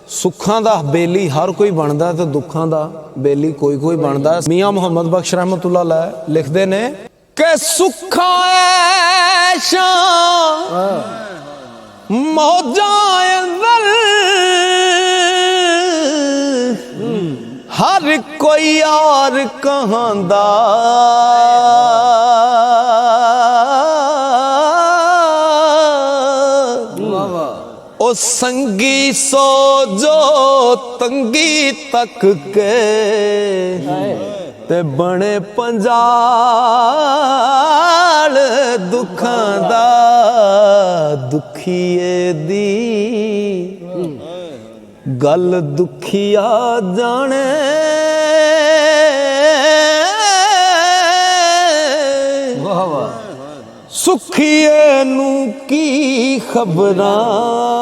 ਸੁੱਖਾਂ ਦਾ ਬੇਲੀ ਹਰ ਕੋਈ ਬਣਦਾ ਤੇ ਦੁੱਖਾਂ ਦਾ ਬੇਲੀ ਕੋਈ ਕੋਈ ਬਣਦਾ। ਮੀਆਂ ਮੁਹੰਮਦ ਬਖਸ਼ ਰਹਿਮਤੁल्लाह अलैह ਲਿਖਦੇ ਨੇ ਕਿ ਸੁੱਖਾਂ ਐਸ਼ਾਂ ਮੌਜਾਂ ਅੰਦਰ ਹਰ ਕੋਈ ਯਾਰ ਕਹਾਂਦਾ ओ संगी सो जो तंगी तक के ते बने पंजाल दुखां दा दुखिए दी गल दुखिया जाने सुखिए नू की खबरां